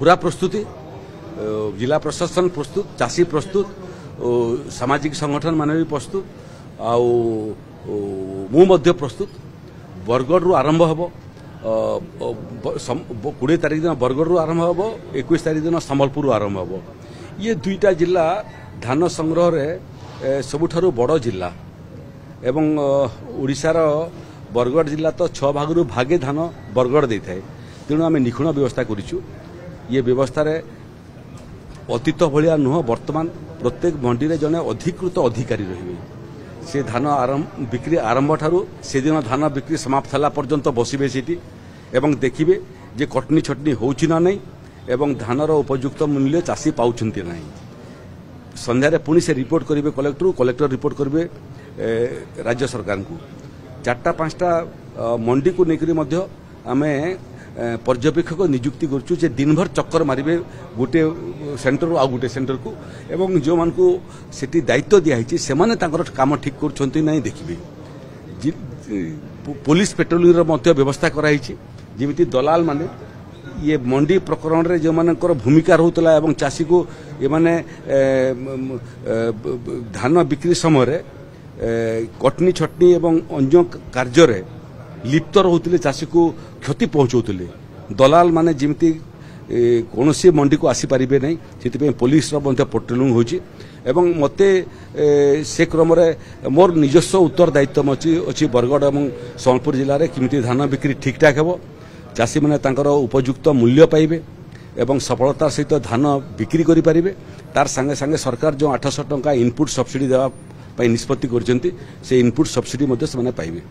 पूरा प्रस्तुति जिला प्रशासन प्रस्तुत चाषी प्रस्तुत सामाजिक संगठन मान भी प्रस्तुत आदि प्रस्तुत बरगढ़ रु आरंभ हम 20 तारीख दिन बरगढ़ रु आरंभ हम 21 तारीख दिन संबलपुर आरंभ हम ये दुईटा जिला धान संग्रह रे सबुठारु बड़ जिला एवं ओडिशार बरगढ़ जिला तो 6 भागरु भागे धान बरगढ़ दे थाए तेणु आम निखुण व्यवस्था करूँ ये व्यवस्था रे अतीत भाया नुह वर्तमान प्रत्येक मंडी रे जने अधिकृत अधिकारी रहिबे से धान बिक्री आरंभ ठारू से दिन धान बिक्री समाप्त होला पर्यंत बसिबे सेठी एवं देखिबे जे कटनी छटनी होउछि ना नहीं एवं धानर उपयुक्त मूल्य चाषी पाउछन्ति नहीं संध्यारे पुणी से रिपोर्ट करेंगे कलेक्टर रिपोर्ट करेंगे राज्य सरकार को 4-5टा मंडी को लेकर आम पर्यवेक्षक नियुक्ति करूँ दिन भर चक्कर मारे गोटे सेंटर आ गोटे सेंटर को एवं जो मान को सेठी दायित्व दिखाई से काम ठीक कर देखिए पुलिस पेट्रोलिंग व्यवस्था कराई जमी दलाल माने ये मंडी प्रकरण रे जो मानकर भूमिका रहूतला एवं चाषी को ये माने धान बिक्री समय रे कटनी छटनी एवं अन्य कार्य रे लिप्त रहूतले चाषी को क्षति पहुंचाउतले दलाल माने जिमती कौनसी मंडी को आसी पारिबे नहीं सेति पुलिस रो पेट्रोलिंग होची एवं मते से क्रम रे मोर निजस्व उत्तरदायित्व अछि बरगढ़ एवं सोनपुर जिले में किमिति धान बिक्री ठीक ठाक हेबो चाषी मैंने उपयुक्त मूल्य पाइबे एवं सफलतार सहित धान बिक्री करि पारिबे तार संगे संगे सरकार जो 800 टंका इनपुट सब्सिडी देवा निष्पत्ति करछन्ती से इनपुट सब्सिडी पाइबे।